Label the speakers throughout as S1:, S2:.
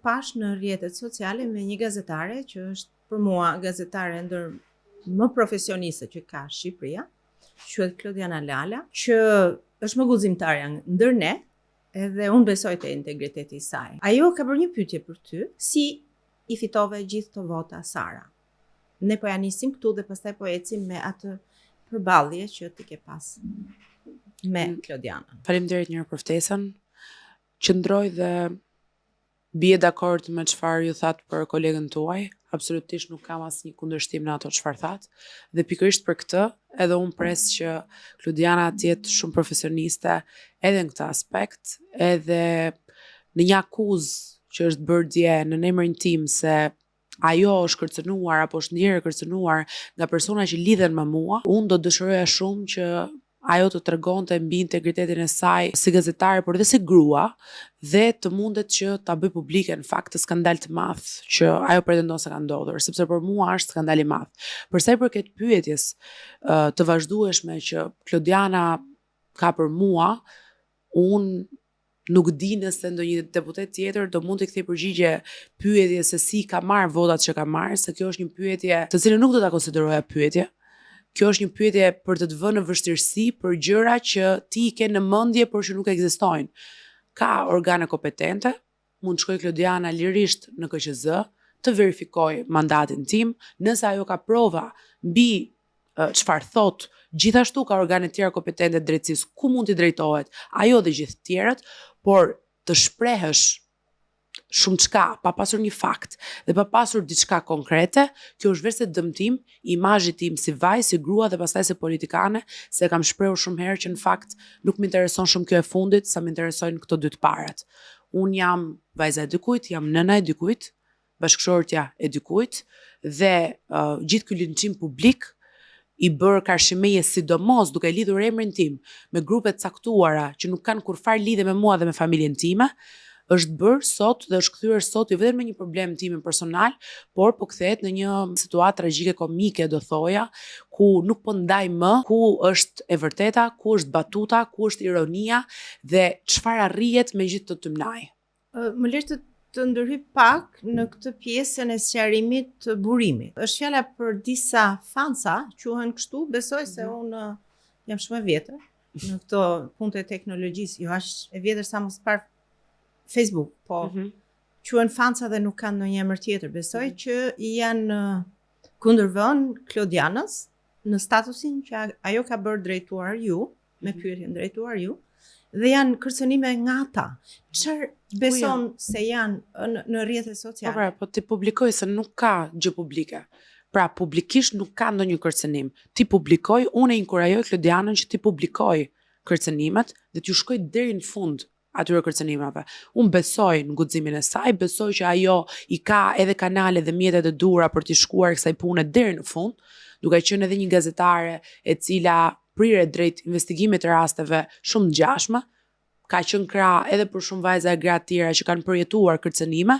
S1: pash në rrjetet sociale me një gazetare që është për mua gazetare ndër më profesioniste që ka Shqipëria, quhet Klodiana Lala, që është më guximtarja ndër ne, edhe unë besoj te integriteti i saj. Ajo ka bërë një pyetje për ty, si i fitove gjithë të vota Sara. Ne po ja nisim këtu dhe pastaj po ecim me atë përballje që ti ke pas me Klodianën.
S2: Faleminderit njëherë për ftesën. Qëndroj dhe bie dakord me çfarë ju thatë për kolegën tuaj. Absolutisht nuk kam asnjë kundërshtim në ato çfarë thatë. Dhe pikërisht për këtë, edhe unë pres që Klodiana të jetë shumë profesioniste edhe në këtë aspekt, edhe në një akuzë që është bërë dje në emrin tim se ajo është kërcënuar apo është ndjerë kërcënuar nga persona që lidhen me mua, unë do dëshiroja shumë që ajo të tregonte mbi integritetin e saj si gazetare, por edhe si grua, dhe të mundet që ta bëj publike në fakt të skandal të madh që ajo pretendon se ka ndodhur, sepse për mua është skandal i madh. Për sa i përket pyetjes të vazhdueshme që Klodiana ka për mua, unë nuk di nëse ndonjë deputet tjetër do mund të kthej përgjigje pyetjes se si ka marrë votat që ka marrë, se kjo është një pyetje të cilën nuk do ta konsideroja pyetje. Kjo është një pyetje për të vënë në vështirësi për gjëra që ti i ke në mendje por që nuk ekzistojnë. Ka organe kompetente, mund të shkojë Klodiana lirisht në KQZ të verifikojë mandatin tim, nëse ajo ka prova mbi çfarë thot. Gjithashtu ka organe tjera kompetente drejtësisë ku mund t'i drejtohet ajo dhe gjithë tjerët, por të shprehësh shumë çka pa pasur një fakt dhe pa pasur diçka konkrete, kjo është vetë dëmtim i imazhit tim si vajzë, si grua dhe pastaj si politikane, se kam shprehur shumë herë që në fakt nuk më intereson shumë kjo e fundit, sa më interesojnë këto dy të parat. Unë jam vajza e dikujt, jam nëna e dikujt, bashkëshortja e dikujt dhe gjithë ky linçim publik i bërë karshimeje sidomos duke lidhur emrin tim me grupe të caktuara që nuk kanë kurfar lidhje me mua dhe me familjen time, është bërë sot dhe është kthyer sot jo vetëm me një problem timin personal, por po kthehet në një situatë tragjike komike, do thoja, ku nuk po ndaj më ku është e vërteta, ku është batuta, ku është ironia dhe çfarë arrihet me gjithë të tymnaj.
S1: Më lër të ndërhyj pak në këtë pjesën e sqarimit të burimit. Është fjala për disa fansa, quhen kështu, besoj se unë jam shumë e vjetër në këto punë të teknologjisë, jo aq e vjetër sa mos par Facebook, po quhen fansa dhe nuk kanë ndonjë emër tjetër. Besoj që janë kundërvën Klodianës në statusin që ajo ka bërë drejtuar ju, me pyetjen drejtuar ju, dhe janë kërcënime nga ata. Çfarë beson se janë në rrjetet sociale?
S2: Po ti publikoj se nuk ka gjë publike. Pra publikisht nuk ka ndonjë kërcënim. Ti publikoj, unë e inkurajoj Klodianën që ti publikoj kërcënimet dhe t'ju shkoj deri në fund atyre kërcënimeve. Unë besoj në guximin e saj, besoj që ajo i ka edhe kanale dhe mjetet e duhura për t'i shkuar kësaj pune deri në fund, duke qenë edhe një gazetare e cila prirë drejt investigimit të rasteve shumë ngjashme, ka qenë krah edhe për shumë vajza e gra të tjera që kanë përjetuar kërcënime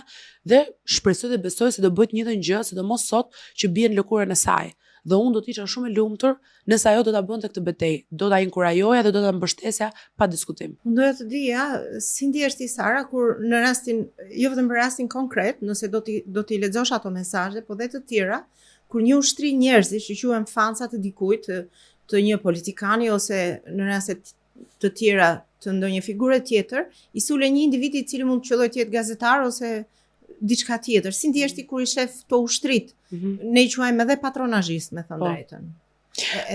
S2: dhe shpresoj dhe besoj se do bëjë të njëjtën gjë, sidomos sot që bien lëkurën e saj. Dhe unë do të isha shumë e lumtur nëse ajo do ta bënte këtë betejë. Do ta inkurajoja dhe do ta mbështesja pa diskutim.
S1: Doja të dija si ndihesh ti Sara kur në rastin, jo vetëm për rastin konkret, nëse do t'i lexosh ato mesazhe, por dhe të tjera, kur një ushtri njerëzish që quhen fansa të dikujt, të një politikani ose në raste të tjera të ndonjë figure tjetër, i sule një individi i cili mund të qellojë të jetë gazetar ose diçka tjetër. Si ndihesh ti kur i shef këto ushtrit? Ne i quajmë edhe patronazhist, me thënë drejtën.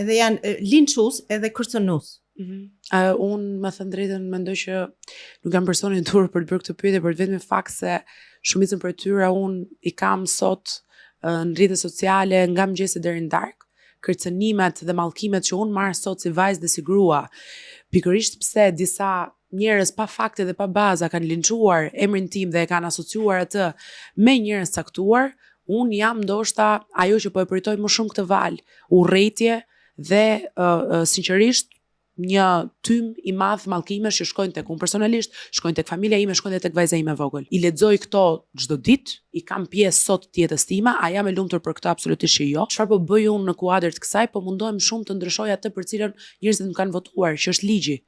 S1: Edhe janë linçues edhe kërcënues.
S2: Unë, me thënë drejtën, mendoj që nuk jam personi i duhur për të bërë këtë pyetje, për vetëm fakt se shumicën prej tyre unë i kam sot në rrjetet sociale nga mëngjesi deri në darkë. Kërcënimet dhe mallkimet që unë marr sot si vajzë dhe si grua, pikërisht pse disa njerëz pa fakte dhe pa baza kanë linçuar emrin tim dhe e kanë asociuar atë me njerëz caktuar, unë jam ndoshta ajo që po e përitoj më shumë këtë val, urrëtie dhe sinqerisht një tym i madh mallkimesh që shkojnë tek unë personalisht, shkojnë tek familja ime, shkojnë tek vajza ime vogël. I lexoj këto çdo ditë, i kam pjesë sot të jetës time, a jam e lumtur për këtë? Absolutisht jo. Çfarë po bëj unë në kuadër të kësaj? Po mundohem shumë të ndryshoj atë për cilën njerëzit më kanë votuar, që është ligji.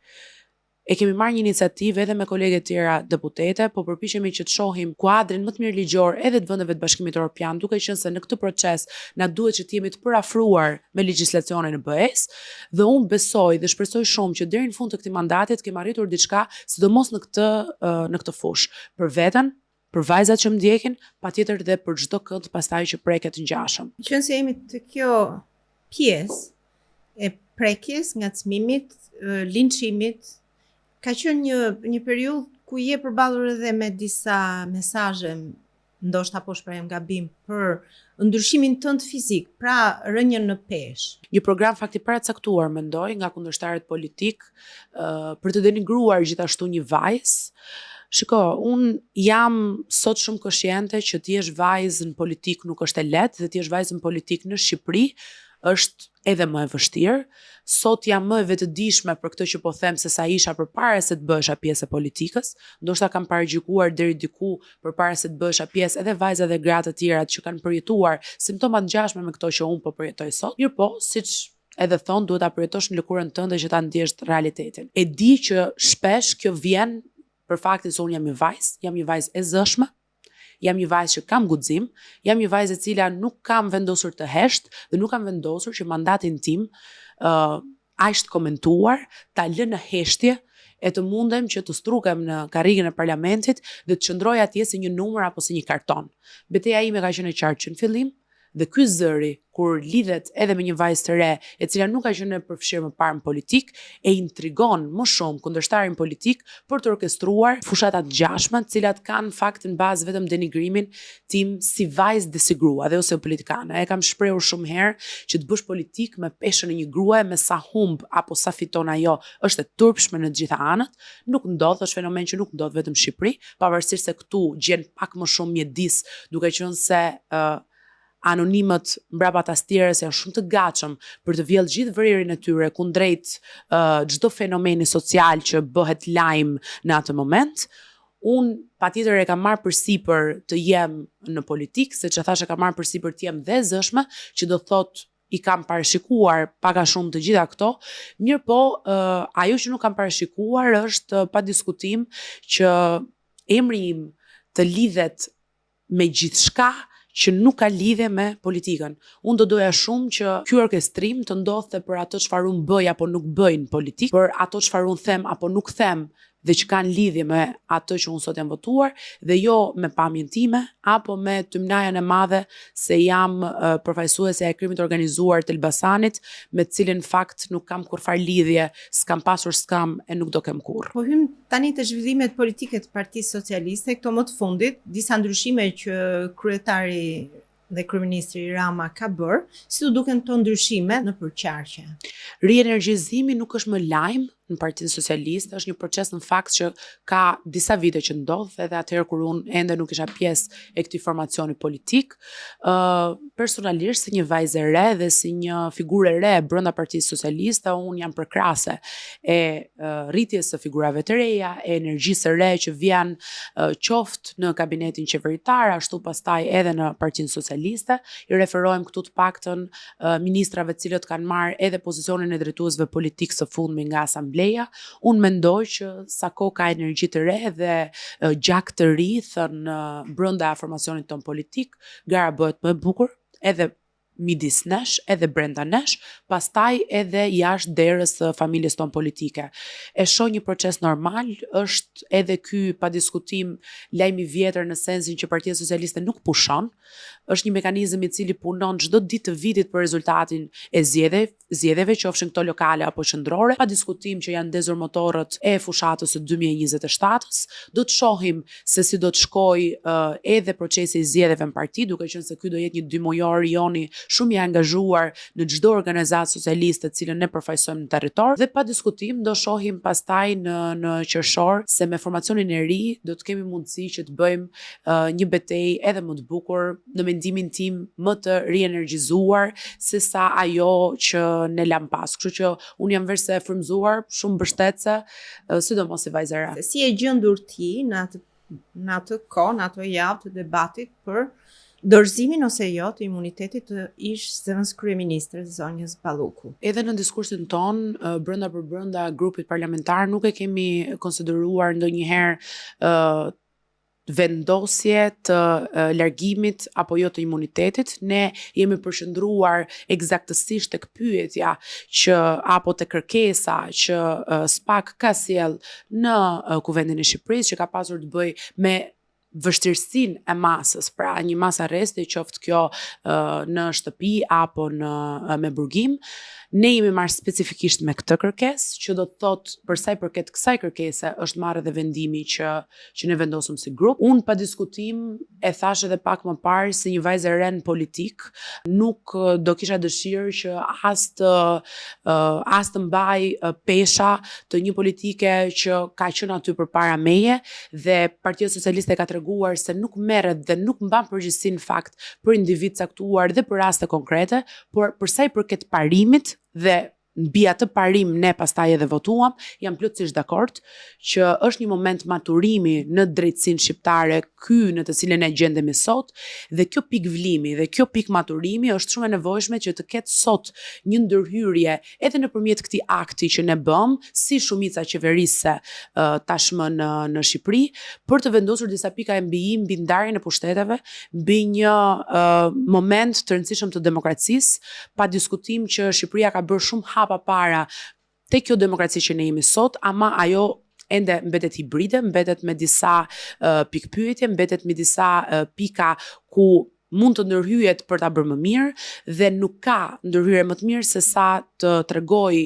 S2: e kemi marrë një iniciativë edhe me kolegët tjera deputete, po përpiqemi që të shohim kuadrin më të mirë ligjor edhe të vendeve të Bashkimit Evropian, duke qenë se në këtë proces na duhet që të jemi të përafruar me legjislacionin e BE-s, dhe unë besoj dhe shpresoj shumë që deri në fund të këtij mandati të kemi arritur diçka, sidomos në këtë fushë, për veten, për vajzat që më ndjekin, patjetër dhe për çdo kënd pastaj që preket ngjashëm.
S1: Qënë se jemi të kjo pjesë e prekjes, ngacmimit, linçimit, ka qenë një periudhë ku je përballur edhe me disa mesazhe, ndoshta po shprehem gabim, për ndryshimin tënd fizik, pra rënjën në peshë.
S2: Një program fakti paracaktuar mendoj nga kundërshtarët politik për të denigruar gjithashtu një vajzë. Shiko, unë jam sot shumë konsciente që të jesh vajzë në politik nuk është e lehtë, dhe të jesh vajzë në politik në Shqipëri është edhe më e vështirë. Sot jam më e vetëdijshme për këtë që po them se sa isha përpara se të bëhesha pjesë e politikës. Ndoshta kam paragjykuar deri diku përpara se të bëhesha pjesë edhe vajza dhe gratë të tjera që kanë përjetuar simptoma të ngjashme me këto që unë po përjetoj sot. Mirpo, siç edhe thon, duhet ta përjetosh në lëkurën tënde që ta ndjesh realitetin. E di që shpesh kjo vjen për faktin se unë jam një vajzë e zëshme, jam një vajzë që kam guxim, jam një vajzë e cila nuk kam vendosur të hesht dhe nuk kam vendosur që mandatin tim aq të komentuar, ta lë në heshtje e të mundem që të strukem në karrigën e parlamentit dhe të qëndroj atje si një numër apo si një karton. Betejë ime ka qenë e qartë që në fillim, dhe ky zëri kur lidhet edhe me një vajzë të re, e cila nuk ka qenë e përfshirë më parë në politik, e intrigon më shumë kundërshtarin politik për të orkestruar fushata të ngjashme, të cilat kanë fakt në bazë vetëm denigrimin tim si vajzë dhe si grua dhe ose politikane. E kam shprehur shumë herë që të bësh politik me peshën e një grue, me sa humb apo sa fiton ajo, është e turpshme në të gjitha anët, nuk ndodh, është fenomen që nuk ndodh vetëm në Shqipëri, pavarësisht se këtu gjen pak më shumë mjedis, duke qenë se anonimët mbrapa tastierës janë shumë të gatshëm për të vjedhur gjithë vëririn e tyre kundrejt çdo fenomeni social që bëhet lajm në atë moment. Unë patjetër e kam marrë përsipër të jem në politikë, siç e thash, e kam marrë përsipër të jem dhe zëshme, që do thotë i kam parashikuar pak a shumë të gjitha këto. Mirëpo, ajo që nuk kam parashikuar është pa diskutim që emri im të lidhet me gjithçka që nuk ka lidhje me politikën. Unë do doja shumë që ky orkestrim të ndodhte për ato çfarë unë bëj apo nuk bëj në politikë, për ato çfarë unë them apo nuk them dhe që kanë lidhje me ato që unë sot jam votuar, dhe jo me pamjen time apo me tymnajen e madhe se jam përfaqësuese e krimit organizuar të Elbasanit, me të cilin fakt nuk kam kurfar lidhje, s'kam pasur skam e nuk do kem kurrë.
S1: Po hym tani te zhvillimet politike të Partisë Socialiste, këto më të fundit, disa ndryshime që kryetari dhe kryeministri Rama ka bërë, si u duken këto ndryshime në përqarje?
S2: Rienergjizimi nuk është më lajm në Partinë Socialiste, është një proces në fakt që ka disa vite që ndodh, edhe atëherë kur unë ende nuk isha pjesë e këtij formacioni politik. Personalisht si një vajzë e re dhe si një figurë e re brenda Partisë Socialiste, unë jam përkrase e rritjes së figurave të reja, e energjisë së re që vjen qoftë në kabinetin qeveritar, ashtu pastaj edhe në Partinë Socialiste. I referojmë këtu të paktën ministrave të cilët kanë marrë edhe pozicionin e drejtuesve politik së fundmi nga asambleja. Unë mendoj që sa kohë ka energji të re dhe gjak të ri thënë brenda formacionit ton politik, gara bëhet më e bukur, edhe midis nesh, edhe brenda nesh, pastaj edhe jashtë derës së familjes ton politike. E shoh një proces normal, është edhe ky pa diskutim lajm i vjetër në sensin që Partia Socialiste nuk pushon, është një mekanizëm i cili punon çdo ditë të vitit për rezultatin e zgjedhjeve, qofshin këto lokale apo qendrore, pa diskutim që janë ndezur motorët e fushatës së 2027-s. Do të shohim se si do të shkojë edhe procesi i zgjedhjeve në parti, duke qenë se ky do jetë një dymojor joni shumë i angazhuar në çdo organizatë socialiste të cilën ne përfaqësojmë në territor, dhe pa diskutim do shohim pastaj në qershor se me formacionin e ri do të kemi mundësi që të bëjmë një betejë edhe më të bukur, në mendimin tim më të rienergjizuar se sa ajo që ne lam pas. Kështu që unë jam verse e frymzuar, shumë mbështetëse, sidomos si vajzë e re.
S1: Si e gjendur ti në atë kohë, në ato javë të debatit për dorëzimin ose jo të imunitetit të ish zëvendës kryeministres zonjës Balluku.
S2: Edhe në diskursin ton, brenda për brenda grupit parlamentar, nuk e kemi konsideruar ndonjëherë vendosje të largimit apo jo të imunitetit. Ne jemi përshëndruar eksaktësisht tek pyetja që apo te kërkesa që SPAK ka sjell në Kuvendin e Shqipërisë, që ka pasur të bëjë me vështirësinë e masës, pra një masë arresti, qoftë kjo në shtëpi apo me burgim. Ne jemi marrë specifikisht me këtë kërkesë, që do të thotë për sa i përket kësaj kërkese është marrë edhe vendimi që ne vendosëm si grup. Unë pa diskutim e thash edhe pak më parë si një vajzë e re në politik, nuk do kisha dëshirë që as të mbaj pesha të një politike që ka qenë aty përpara meje, dhe Partia Socialiste ka treguar se nuk merret dhe nuk mban përgjegjësinë fakt për individ caktuar dhe për raste konkrete, por për sa i përket parimit dhe mbi atë parim ne pastaj edhe votuam, jam plotësisht dakord që është një moment maturimi në drejtsinë shqiptare, ky në të cilën ne gjendemi sot, dhe kjo pikë vlimi dhe kjo pikë maturimi është shumë e nevojshme që të ketë sot një ndërhyrje edhe nëpërmjet këtij akti që ne bëm si shumica qeverisë tashmë në Shqipëri, për të vendosur disa pika mbi ndarjen e pushteteve, mbi një moment të rëndësishëm të demokracisë, pa diskutim që Shqipëria ka bërë shumë hapa para te kjo demokraci që ne jemi sot, ama ajo ende mbetet hibride, mbetet me disa pikpyetje, mbetet me disa pika ku mund të ndërhyjet për ta bërë më mirë, dhe nuk ka ndërhyrje më të mirë se sa të tregoj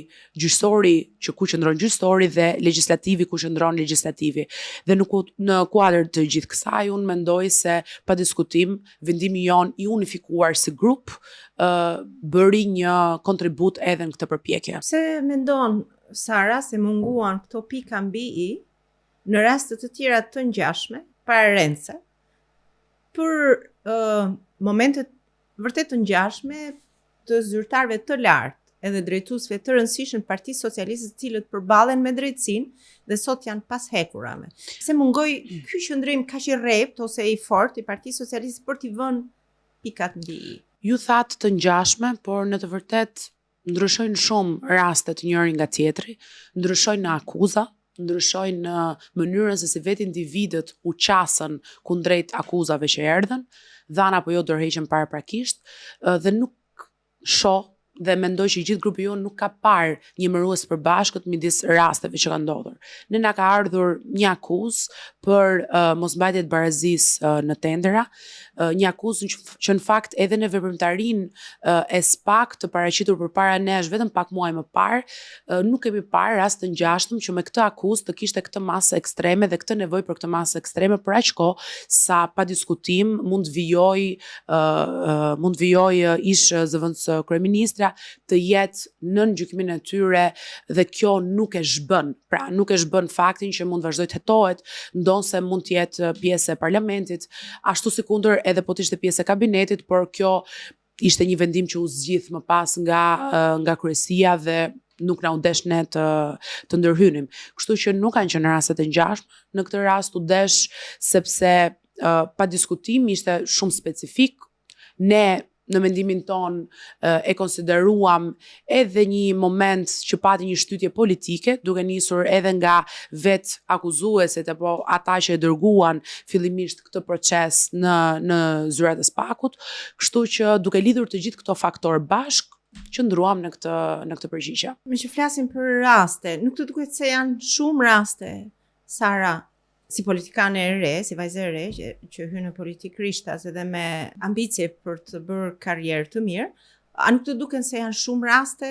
S2: gjyqësori që ku qëndron gjyqësori dhe legjislativi ku qëndron legjislativi. Dhe në kuadër të gjithë kësaj, unë mendoj se pa diskutim vendimi jon i unifikuar si grup bëri një kontribut edhe në këtë përpjekje.
S1: Pse mendon Sara se munguan këto pika mbi i në raste të tjera të ngjashme, pararendse, për momentet vërtet të ngjashme të zyrtarëve të lartë edhe drejtuesve të rëndësishëm Partisë Socialiste, të cilët përballen me drejtsinë dhe sot janë pas hekurave. Se mungoi ky qëndrim kaq i rrept ose i fortë i Partisë Socialiste për t'i vënë pikat mbi i.
S2: Ju thatë të ngjashme, por në të vërtet ndryshojnë shumë rastet njëri nga tjetri, ndryshojnë në akuza, ndryshojnë në mënyrën se si vetë individët u qasën kundrejt akuzave që erdhen, dhana apo jo dorëheqen paraprakisht, dhe nuk shoh dhe mendoj që gjithë grupi jonë nuk ka parë një mërues përbashkët midis rasteve që kanë ndodhur. Ne na ka ardhur një akuzë për mosmbajtje të barazisë në tendera, një akuzë që në fakt edhe në veprimtarinë e SPAK të paraqitur përpara nesh vetëm pak muaj më parë, nuk kemi parë rast të ngjashëm që me këtë akuzë të kishte këtë masë ekstreme dhe këtë nevojë për këtë masë ekstreme për aq kohë sa pa diskutim mund vijoj ish zëvendës kryeministra të jetë në gjykimin e tyre, dhe kjo nuk e zhbën. Pra, nuk e zhbën faktin që mund vazhdoj të hetohet, ndonse mund të jetë pjesë e parlamentit, ashtu si kundër edhe po të ishte pjesë e kabinetit, por kjo ishte një vendim që u zgjidh më pas nga kryesia dhe nuk na u desh ne të ndërhynim. Kështu që nuk kanë qenë raste të ngjashme. Në këtë rast u desh sepse pa diskutim ishte shumë specifik. Ne në mendimin ton e konsideruam edhe një moment që pati një shtytje politike, duke nisur edhe nga vetë akuzuesit apo ata që e dërguan fillimisht këtë proces në zyrat e SPAK-ut, kështu që duke lidhur të gjithë këto faktorë bashk, qëndruam në këtë përgjigje.
S1: Me që flasim për raste, nuk të duket se janë shumë raste, Sara, si politikane e re, si vajzë e re, që hyn në politikë rishtas edhe me ambicie për të bërë karrierë të mirë, a nuk të duken se janë shumë raste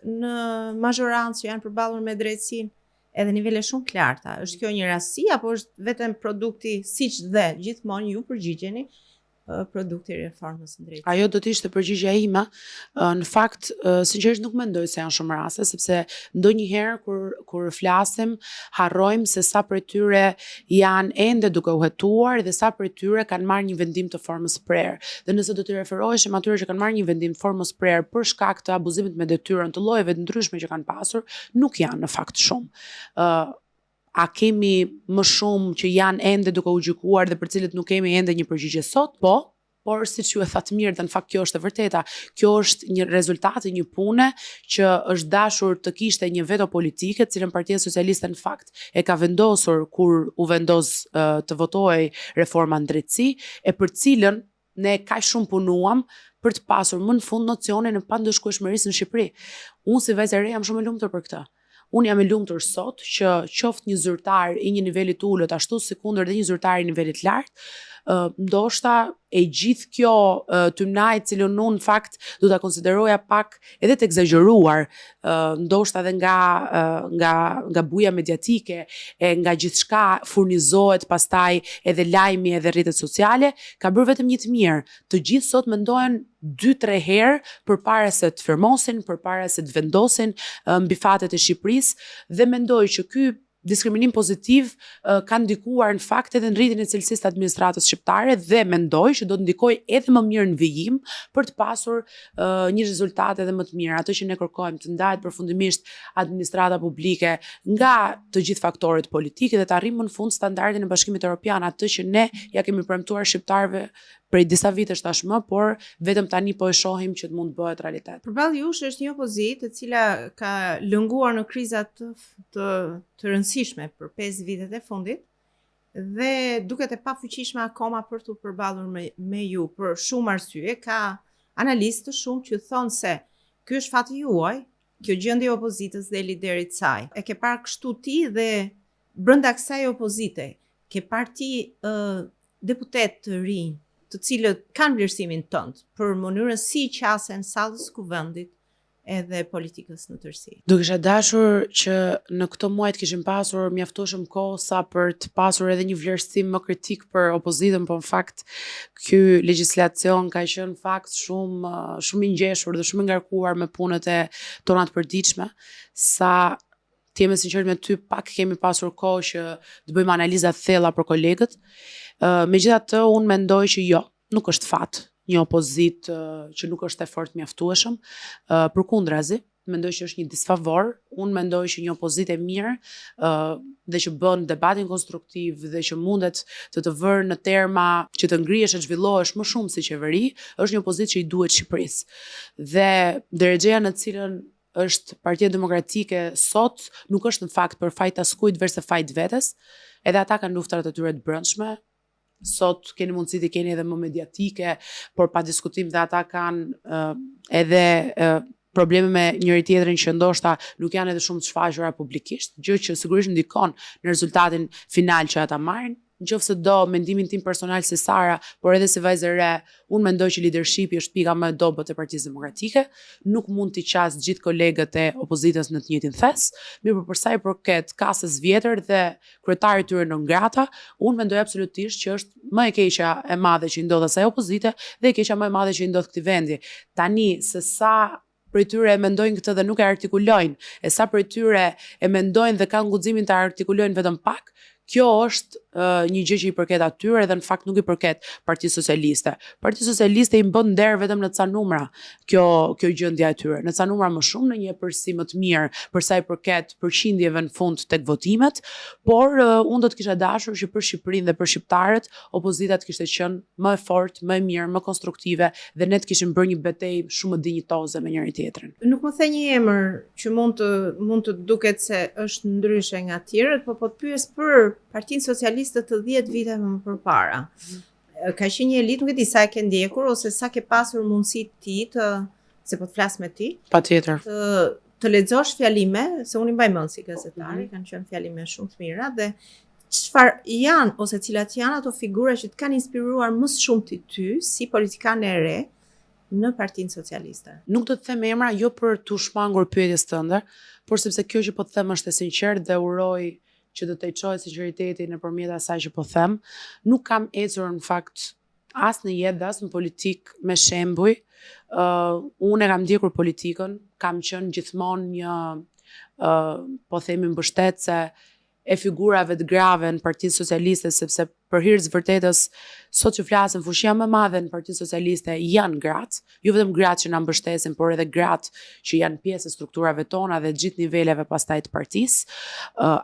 S1: në mazhorancë që janë përballur me drejtsinë edhe nivele shumë të larta? Është kjo një rastësi apo është vetëm produkti, siç dhe gjithmonë ju përgjigjeni, produkti i reformës në drejtësi?
S2: Ajo do të ishte përgjigjja ime. Në fakt, sinqerisht nuk mendoj se janë shumë raste, sepse ndonjëherë kur flasim, harrojmë se sa prej tyre janë ende duke u hetuar dhe sa prej tyre kanë marrë një vendim të formës prerë. Dhe nëse do të referoheshim atyre që kanë marrë një vendim të formës prerë për shkak të abuzimit me detyrën të llojeve të ndryshme që kanë pasur, nuk janë në fakt shumë. A kemi më shumë që janë ende duke u gjykuar dhe për cilët nuk kemi ende një përgjigje sot? Po, por siç ju e thatë mirë, dhe në fakt kjo është e vërteta, kjo është një rezultati, një pune që është dashur të kishte një veto politike, cilën Partia Socialiste në fakt e ka vendosur kur u vendos të votojë reforma në drejtësi, e për cilën ne kaq shumë punuam për të pasur më në fund nocionin e pandëshkueshmërisë në Shqipëri. Unë si vajzë e re jam shumë e lumtur për këtë. Unë jam e lumtur sot që qoftë një zyrtar i një niveli të ulët, ashtu si kundër dhe një zyrtar i nivelit lartë, ndoshta e gjithë kjo tymnaj cilën unë në fakt do ta konsideroja pak edhe të egzageruar, ndoshta edhe nga buja mediatike e nga gjithçka furnizohet pastaj edhe lajmi edhe rrjetet sociale, ka bërë vetëm një të mirë. Të gjithë sot mendohen 2-3 herë përpara se të firmosin, përpara se të vendosin mbi fatet e Shqipërisë dhe mendoj që ky diskriminim pozitiv ka ndikuar në fakt edhe në rritjen e cilësisë të administratës shqiptare dhe mendoj që do të ndikojë edhe më mirë në vijim për të pasur një rezultat edhe më të mirë. Ato që ne kërkojmë të ndahet përfundimisht administrata publike nga të gjithë faktorët politikë dhe të arrijmë në fund standardin e Bashkimit Evropian, atë që ne ja kemi premtuar shqiptarëve prej disa vitesh tashmë, por vetëm tani po e shohim që mund të bëhet realitet.
S1: Përballë jush është një opozitë e cila ka lënguar në kriza të rëndësishme për 5 vitet e fundit dhe duket e pafuqishme akoma për të përballur me ju për shumë arsye. Ka analistë shumë që thonë se ky është fati juaj, kjo gjendje e opozitës dhe liderit saj. E ke parë kështu ti dhe brenda kësaj opozite, ke parë ti deputet të rinj të cilët kanë vlerësimin tënd për mënyrën si qasen sallës kuvendit edhe politikës në tërësi.
S2: Do kisha dashur që në këto muaj të kishim pasur mjaftueshëm kohë sa për të pasur edhe një vlerësim më kritik për opozitën, por në fakt ky legjislacion ka qenë në fakt shumë i ngjeshur dhe shumë i ngarkuar me punët e tona të përditshme, sa të jem e sinqert me ty, pak kemi pasur kohë që të bëjmë analiza të thella për kolegët. Megjithatë, unë mendoj që jo, nuk është fat një opozitë që nuk është e fortë mjaftueshëm, përkundrazi, mendoj që është një disfavor. Unë mendoj që një opozitë e mirë dhe që bën debatin konstruktiv dhe që mundet të vërë në terma që të ngrihesh e zhvillohesh më shumë si qeveri, është një opozitë që i duhet Shqipërisë. Dhe drejtësia në cilën është Partia Demokratike sot nuk është në fakt për fajt askujt versus fajt vetes, edhe ata kanë luftrat e tyre të brendshme. Sot keni mundësi të keni edhe më mediatike, por pa diskutim dhe ata kanë edhe probleme me njëri tjetrin që ndoshta nuk janë edhe shumë të shfaqura publikisht, gjë që sigurisht ndikon në rezultatin final që ata marrin. Nëse do mendimin tim personal si Sara, por edhe si vajzë e re, unë mendoj që leadershipi është pika më e dobët e Partisë Demokratike. Nuk mund t'i qas gjithë kolegët e opozitës në të njëjtin thes, mirë për sa i përket kasës vjetër dhe kryetarit tyre non grata, unë mendoj absolutisht që është më e keqja e madhe që i ndodh asaj opozite dhe e keqja më e madhe që i ndodh këtij vendi. Tani se sa prej tyre e mendojnë këtë dhe nuk e artikulojnë, e sa prej tyre e mendojnë dhe kanë guximin të artikulojnë vetëm pak, kjo është një gjë që i përket atyre dhe në fakt nuk i përket Partisë Socialiste. Partia Socialiste i bën nder vetëm në ca numra kjo gjendje e tyre. Në ca numra më shumë, në një epërsi më të mirë për sa i përket përqindjeve në fund tek votimet, por unë do të kisha dashur që për Shqipërinë dhe për shqiptarët opozita të kishte qenë më e fortë, më e mirë, më konstruktive dhe ne të kishim bërë një betejë shumë më dinjitoze me njëri tjetrin.
S1: Nuk më the një emër që mund të duket se është ndryshe nga të tjerët, po të pyes për Partinë Socialiste të 10 vite më përpara. Ka qenë një elit, nuk e di sa e ke ndjekur ose sa ke pasur mundësi ti se po të flas me ti.
S2: Patjetër.
S1: Të lexosh fjalime, se unë i mbaj mend si gazetari, kanë qenë fjalime shumë të mira dhe çfarë janë ose cilat janë ato figura që të kanë inspiruar më shumë ty si politikane e re në Partinë Socialiste.
S2: Nuk do të them emra jo për të shmangur pyetjes tënde, por sepse kjo që po të them është e sinqert dhe uroj që do të çojë sinqeritetin nëpërmjet asaj që po them. Nuk kam ecur në fakt as në jetë, as në politik me shembuj. Unë e kam ndjekur politikën, kam qenë gjithmonë një po themi mbështetëse e figurave të grave në Partinë Socialiste, sepse për hir të vërtetës, sot që flasim, fushia më e madhe në Partinë Socialiste janë gratë, jo vetëm gratë që na mbështesin, por edhe gratë që janë pjesë e strukturave tona dhe gjithë niveleve pastaj të partisë.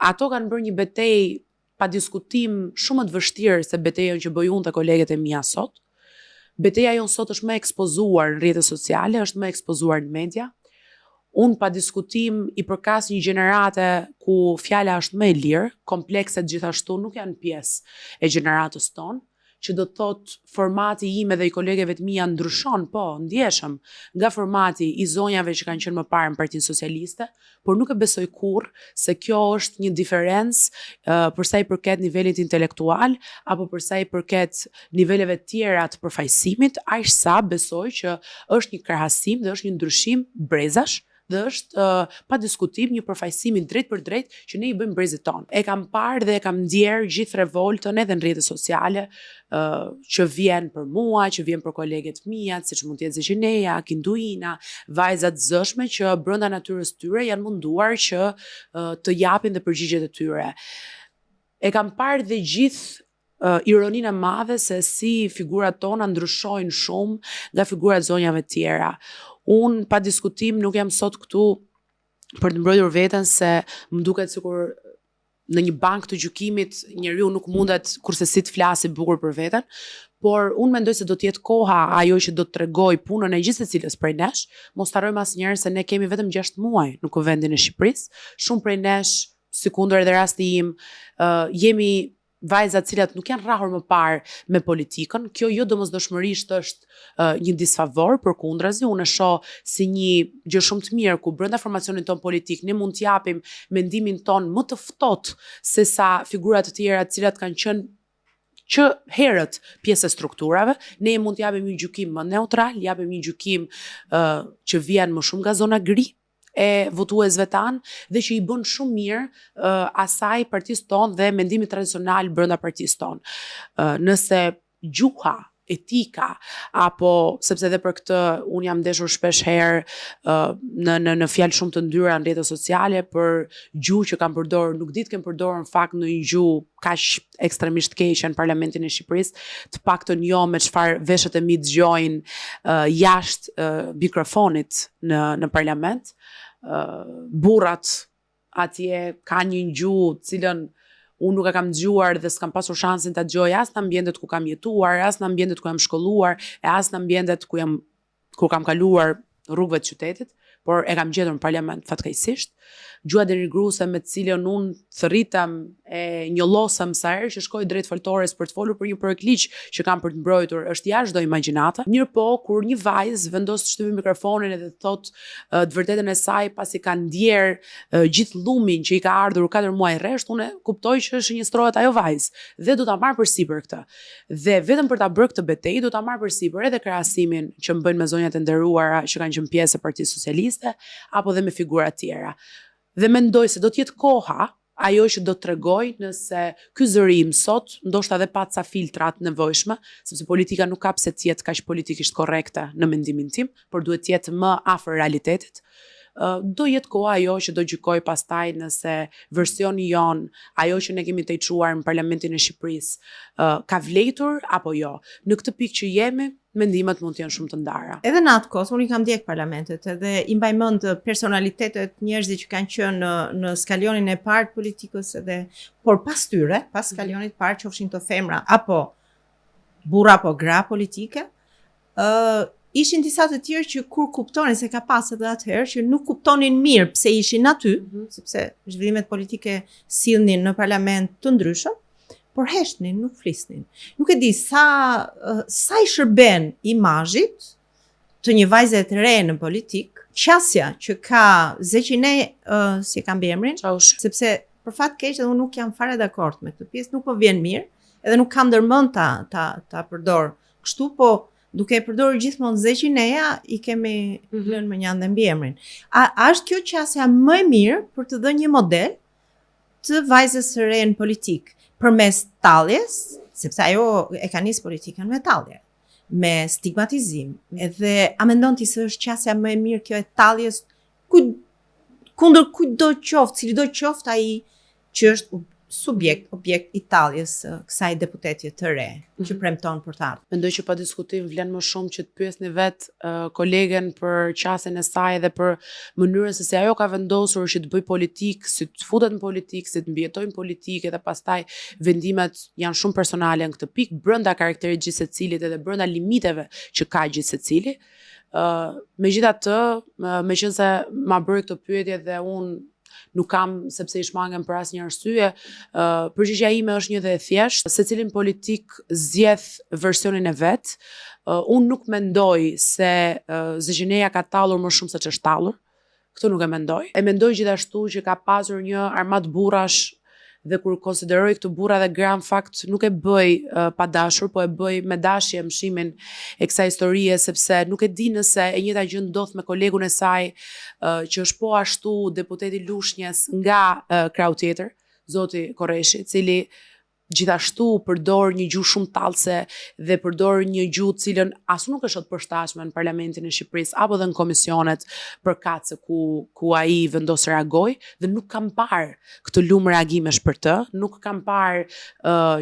S2: Ato kanë bërë një betejë pa diskutim shumë më të vështirë se betejën që bëj unë te kolegët e mia sot. Betejë jonë sot është më ekspozuar në rrjetet sociale, është më ekspozuar në media. Unë pa diskutim i përkas një gjenerate ku fjala është më e lirë, komplekset gjithashtu nuk janë pjesë e gjeneratës tonë, që do të thot formati im edhe i kolegeve të mia ndryshon, po, ndjeshëm, nga formati i zonjave që kanë qenë më parë në Partinë Socialiste, por nuk e besoj kurrë se kjo është një diferencë për sa i përket nivelit intelektual apo për sa i përket niveleve tjera të përfaqësimit, aq sa besoj që është një krahasim dhe është një ndryshim brezash dhe është pa diskutim një përfaqësim drejt për drejt që ne i bëjmë brezit tonë. E kam parë dhe e kam ndjerë gjithë revoltën edhe në rrjetet sociale që vjen për mua, që vjen për koleget mia, siç mund të jetë Zeqineja, Kinduina, vajzat zëshme që brenda natyrës tyre janë munduar që të japin dhe përgjigjet e tyre. E kam parë dhe gjithë ironinë e madhe se si figurat tona ndryshojnë shumë nga figurat zonjave tjera. Unë pa diskutim nuk jam sot këtu për të mbrojtur veten se më duket sikur në një bank të gjykimit njeriu nuk mundet kurse si të flasë bukur për veten, por unë mendoj se do të jetë koha ajo që do të tregoj punën e gjithë secilës prej nesh. Mos harrojmë asnjëherë se ne kemi vetëm 6 muaj në kuvendin e Shqipërisë. Shumë prej nesh, si kundër edhe rasti im, jemi vajza të cilat nuk janë rrahur më parë me politikën. Kjo jo domosdoshmërisht është një disfavor, përkundrazi, unë e shoh si një gjë shumë të mirë ku brenda formacionit ton politik ne mund t'japim mendimin ton më të ftohtë se sa figura të tjera të cilat kanë qenë që herët pjesë e strukturave, ne mund t'japim një gjykim më neutral, japim një gjykim që vjen më shumë nga zona gri e votuesve tanë dhe që i bën shumë mirë asaj partisë tonë dhe mendimit tradicional brenda partisë tonë. Nëse gjuha, etika, apo sepse edhe për këtë unë jam ndeshur shpesh herë në fjalë shumë të ndyra në rrjetet sociale për gjuhë që kam përdorur, nuk di të kem përdorur në fakt në një gjuhë kaq ekstremisht keqe në Parlamentin e Shqipërisë, të paktën jo me çfarë veshët e mi dëgjojnë jashtë mikrofonit në parlament. Burrat atje kanë një gjuhë cilën unë nuk e kam dëgjuar dhe s'kam pasur shansin ta dëgjoj as në ambientet ku kam jetuar, as në ambientet ku jam shkolluar, e as në ambientet ku kam kaluar rrugëve të qytetit, por e kam gjetur në parlament fatkeqësisht. Gjuha denigruese me të cilën unë thërritem e njollosem sa herë që shkoj drejt foltores për të folur për një projekt ligj që kam për të mbrojtur është jashtë çdo imagjinate. Mirëpo kur një vajzë vendos të shtypë mikrofonin edhe të thotë të vërtetën e saj pasi ka ndjer gjithë llumin që i ka ardhur 4 muaj rresht, unë kuptoj që shënjestrohet ajo vajzë dhe do ta marr përsipër këtë. Dhe vetëm për ta bërë këtë betejë do ta marr përsipër edhe krahasimin që më bëjnë me zonjat e nderuara që kanë qenë pjesë e Partisë Socialiste apo dhe me figura tjera. Dhe mendoj se do të jetë koha ajo që do të tregoj nëse ky zërim sot ndoshta edhe pa ca filtrat nevojshme, sepse politika nuk ka pse të jetë kaq politikisht korrekte në mendimin tim, por duhet të jetë më afër realitetit. Do jetë koha ajo që do gjykoj pastaj nëse versioni jon, ajo që ne kemi të çuar në Parlamentin e Shqipërisë, ka vlejtur apo jo. Në këtë pikë që jemi, mendimet mund të jenë shumë të ndara.
S1: Edhe në atë kohë, unë i kam ndjek parlamentet edhe i mbaj mend personalitetet njerëzit që kanë qenë në skalionin e parë të politikës edhe por pas tyre, pas skalionit parë, qofshin të femra apo burra apo gra politike, ishin disa të tjerë që kur kuptonin se ka pas edhe atëherë që nuk kuptonin mirë pse ishin aty, sepse zhvillimet politike sillnin në parlament të ndryshëm, por heshnin, nuk flisnin. Nuk e di sa i shërben imazhit të një vajze të re në politik, qasja që ka Zeqine, si e kam emrin, sepse për fat keq edhe unë nuk jam fare dakord me këtë pjesë, nuk po vjen mirë, edhe nuk kam ndërmend ta përdor. Kështu po duke e përdorur gjithmonë Zeqineja, i kemi lënë më një mbi emrin. A është kjo qasja më e mirë për të dhënë një model të vajzës së re në politik, përmes talljes, sepse ajo e ka nisë politikën me tallje, me stigmatizim. Edhe a mendon ti se është qasja më e mirë kjo e talljes kundër kujtdo qoftë, cili do qoftë ai që është objekt i talljes së kësaj deputetje të re që premton për të ardhmen.
S2: Mendoj që pa diskutim vlen më shumë që të pyesni vetë kolegen për qasjen e saj dhe për mënyrën se si ajo ka vendosur që të bëj politikë, si të futet në politikë, si të mbijetojnë politikë dhe pastaj vendimet janë shumë personale në këtë pikë brenda karakterit gjithë secilit edhe brenda limiteve që ka gjithë secili. Megjithatë, meqense ma bëri këtë pyetje dhe unë nuk kam sepse i shmangen për asnjë arsye, përgjigjja ime është një dhe e thjeshtë, secilin politik zgjedh versionin e vet. Unë nuk mendoj se Zëgjineja ka tallur më shumë se ç'është tallur. Këtë nuk e mendoj. E mendoj gjithashtu që ka pasur një armat burrash dhe kur konsideroj këtë burra dhe gra në fakt nuk e bëj pa dashur, po e bëj me dashje mshimin e kësaj historie, sepse nuk e di nëse e njëjta gjë ndodh me kolegun e saj që është po ashtu deputeti Lushnjës nga krau tjetër, zoti Korreshi, i cili gjithashtu përdor një gjuhë shumë tallëse dhe përdor një gjuhë cilën as nuk është të përshtatshme në Parlamentin e Shqipërisë apo dhe në komisionet përkatëse ku ai vendos reagoj dhe nuk kam parë këtë lumë reagimesh për të, nuk kam parë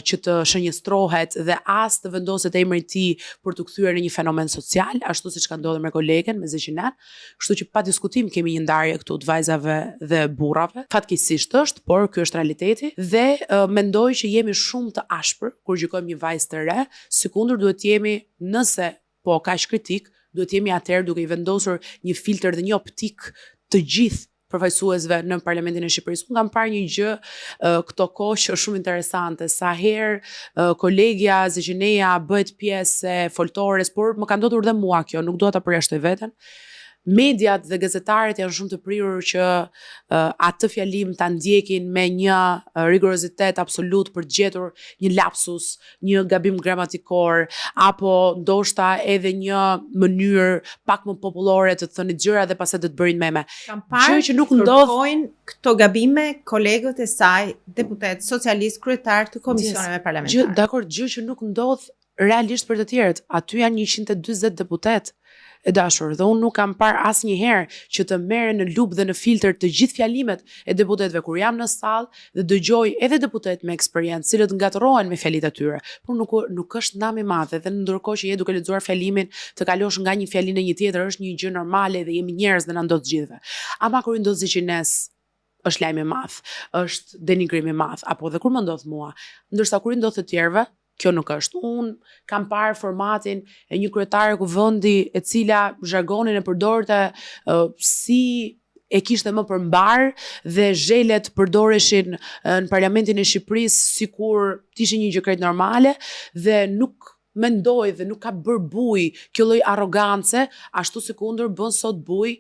S2: që të shënjestrohet dhe as të vendoset emri i tij për të kthyer në një fenomen social, ashtu siç ka ndodhur me kolegen, me Zëgjinen, kështu që pa diskutim kemi një ndarje këtu të vajzave dhe burrave. Fatkeqësisht është, por ky është realiteti dhe mendoj që jemi shumë të ashpër kur gjykojmë një vajzë të re, sikundër duhet jemi, nëse po kaq kritik, duhet jemi atëherë duke i vendosur një filtr dhe një optik të gjithë përfaqësuesve në Parlamentin e Shqipërisë. Unë kam parë një gjë këto kohë që është shumë interesante, sa herë kolegja Zëgjineja bëhet pjesë e foltores, por më ka ndodhur dhe mua kjo, nuk dua ta përjashtoj veten. Mediat dhe gazetarët janë shumë të prirur që atë fjalim ta ndjekin me një rigorozitet absolut për të gjetur një lapsus, një gabim gramatikor, apo ndoshta edhe një mënyrë pak më popullore të thënit gjëra dhe pastaj të bërin meme.
S1: Kam parë
S2: që nuk ndodh
S1: këto gabime kolegët e saj, deputet socialist, kryetar të komisioneve parlamentare.
S2: Dakor, gjë që nuk ndodh realisht për të tjerët. Aty janë 140 deputet e dashur dhe unë nuk kam parë asnjëherë që të merren në lupë dhe në filtr të gjithë fjalimet e deputetëve kur jam në sallë dhe dëgjoj edhe deputet me eksperiencë, cilët ngatërrohen me fjalitë e tyre. Por nuk është nam i madh dhe ndërkohë që je duke lexuar fjalimin të kalosh nga një fjalë në një tjetër është një gjë normale dhe jemi njerëz dhe na ndodh gjithëve. Ama kur i ndodh Zëgjines është lajm i madh, është denigrim i madh, apo dhe kur më ndodh mua, ndërsa kur i ndodh të tjerëve kjo nuk është. Unë kam parë formatin e një kryetare kuvendi e cila zhargonin e përdorte si e kishte më përmbar dhe zhelet përdoreshin në Parlamentin e Shqipërisë sikur t'ishin një gjë krejt normale dhe nuk mendoj dhe nuk ka bërë buj kjo lloj arrogance, ashtu sikundër bën sot buj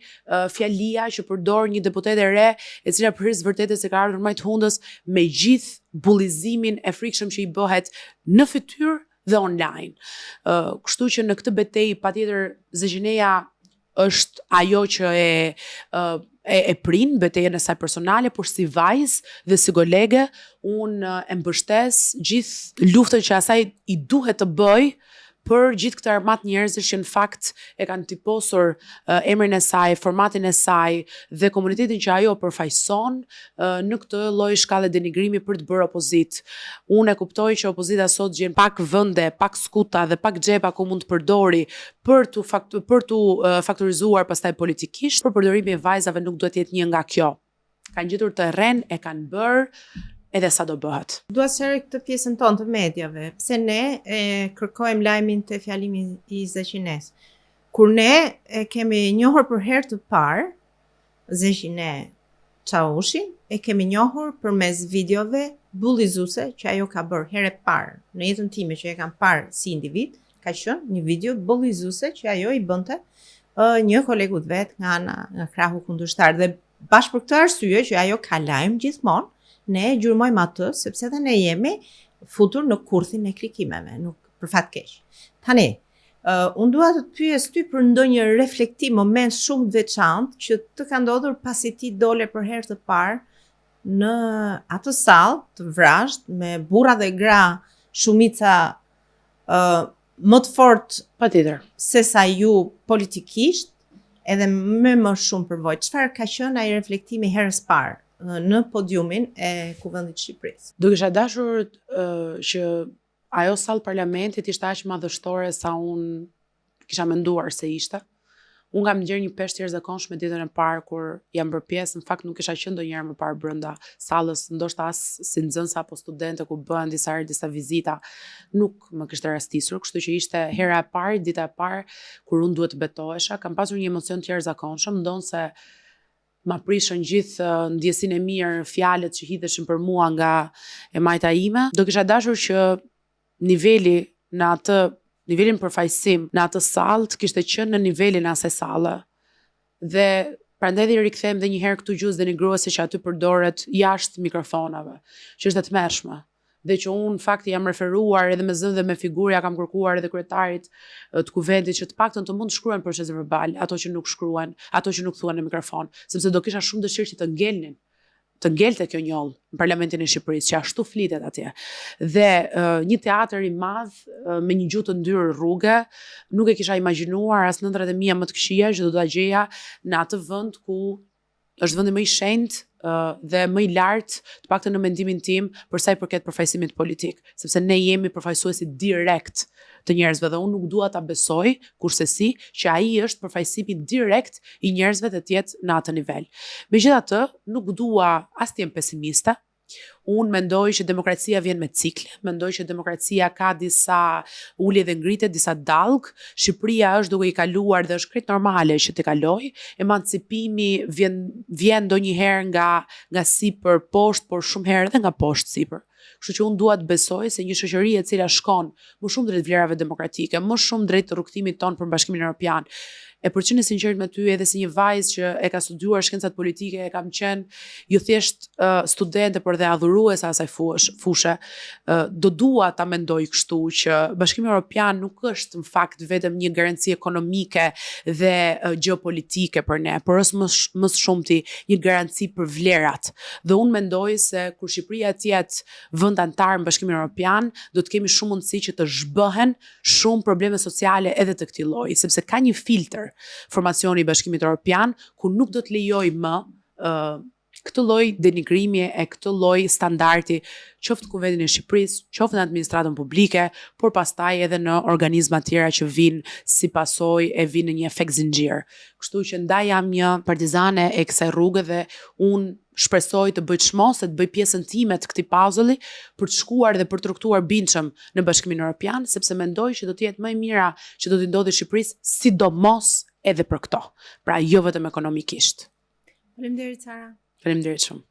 S2: fjalia që përdor një deputet e re e cila për hir të vërtetës se ka ardhur majt hundës me gjithë bullizimin e frikshëm që i bëhet në fytyrë dhe online. Kështu që në këtë betejë patjetër Zëgjineja është ajo që e prin betejën e saj personale, por si vajzë dhe si kolege, unë e mbështes gjithë luftën që asaj i duhet të bëj për gjithë këtë armat njerëzish që në fakt e kanë tiposur emrin e saj, formatin e saj dhe komunitetin që ajo përfaqëson në këtë lloj shkallë denigrimi për të bërë opozitë. Unë e kuptoj që opozita sot gjen pak vende, pak skuta dhe pak xhepa ku mund të përdori për tu faktorizuar pastaj politikisht, por përdorimi i vajzave nuk duhet jetë një nga kjo. Kanë gjetur terren, e kanë bërë edhe sa do bëhet.
S1: Dua të shëroj këtë pjesën tonë të mediave, pse ne kërkojmë lajmin të fjalimi i Zëgjines. Kur ne e kemi njohur për herë të parë Zëgjine Çavushin, e kemi njohur përmes videove bullizuese që ajo ka bërë herë e parë në jetën time që e kam parë si individ, ka qenë një video bullizuese që ajo i bënte një kolegut vet nga krahu kundërshtar dhe bashkë për këtë arsye që ajo ka lajm gjithmonë, ne gjurmojmë atë, sepse dhe ne jemi futur në kurthin e klikimeve, nuk për fat keq. Tani, unë dua të pyes ty për ndonjë reflektim, moment shumë të veçantë që të ka ndodhur pasi ti dole për herë të parë në atë sallë të vrazhd me burra dhe gra, shumica më të fortë
S2: Patjetër.
S1: se sa ju politikisht, edhe më shumë përvojë. Çfarë ka qenë ai reflektimi herës parë në podiumin e Kuvendit të Shqipërisë.
S2: Do kisha dashur që ajo sallë parlamentit ishte aq madhështore sa unë kisha menduar se ishte. Unë kam gjerë një peshë të jashtëzakonshme ditën e parë kur jam bërë pjesë, në fakt nuk kisha qenë ndonjëherë më parë brenda sallës, ndoshta as si nxënëse apo studente ku bëhen disa herë disa vizita, nuk më kishte rastisur, kështu që ishte hera e parë, dita e parë kur unë duhet të betohesha, kam pasur një emocion të jashtëzakonshëm, ndonse ma prishën gjithë ndjesinë e mirë, fjalët që hidheshin për mua nga e majta ime. Do kisha dashur që nivelin përfaqësim në atë sallë kishte qenë në nivelin e asaj salle. Dhe prandaj dhe rikthehem edhe një herë këtu gjys denigruese që aty përdoret jashtë mikrofonave, që është e tmerrshme. Dhe që unë në fakt jam referuar edhe me zënë dhe me figurë, ja kam kërkuar edhe kryetarit të Kuvendit që të paktën të mund të shkruan proces verbal, ato që nuk shkruan, ato që nuk thuan në mikrofon, sepse do kisha shumë dëshirë që të ngelte kjo njollë në Parlamentin e Shqipërisë, që ashtu flitet atje. Dhe një teatër i madh me një gjuhë të ndyrë rrugë, nuk e kisha imagjinuar as nëndrat e mia më të këqija që do ta gjeja në atë vend ku është vendi më i shenjtë dhe më i lartë, të paktën në mendimin tim, për sa i përket përfaqësimit politik, sepse ne jemi përfaqësuesi direkt të njerëzve dhe unë nuk dua ta besoj kursesi që ai është përfaqësimi direkt i njerëzve të jetë në atë nivel. Megjithatë, nuk dua as të jem pesimiste. Unë mendoj që demokracia vjen me cikle, mendoj që demokracia ka disa ulje dhe ngritje, disa dallg. Shqipëria është duke i kaluar dhe është krejt normale që të kaloj. Emancipimi vjen ndonjëherë nga sipër poshtë, por shumë herë edhe nga poshtë sipër. Kështu që unë dua të besoj se një shoqëri e cila shkon më shumë drejt vlerave demokratike, më shumë drejt rrugtimit tonë për Bashkimin Evropian. E për qenë sinqert me ty, edhe si një vajzë që e ka studiuar shkencat politike, e kam qenë jo thjesht studente, por dhe adhuruese asaj fushë, do dua ta mendoj kështu që Bashkimi Evropian nuk është në fakt vetëm një garanci ekonomike dhe gjeopolitike për ne, por është më shumti një garanci për vlerat. Dhe unë mendoj se kur Shqipëria të jetë vend antar në Bashkimin Evropian, do të kemi shumë mundësi që të zhbëhen shumë probleme sociale edhe të këtij lloji, sepse ka një filtr formacioni i Bashkimit Evropian ku nuk do të lejoj më këtë lloj denigrimi e këtë lloj standardi, qoftë në Kuvendin e Shqipërisë, qoftë në administratën publike, por pastaj edhe në organizma tjera që vinë si pasojë e vinë në një efekt zinxhir. Kështu që ndaj jam një partizane e kësaj rruge dhe unë shpresoj të bëj çmos, të bëj pjesën time të këtij puzzle-i për të shkuar dhe për të rrugtuar bindshëm në Bashkimin Evropian, sepse mendoj që do të jetë më e mira që do t'i ndodhi Shqipërisë, sidomos edhe për këto. Pra jo vetëm ekonomikisht.
S1: Faleminderit Sara.
S2: Faleminderit shumë.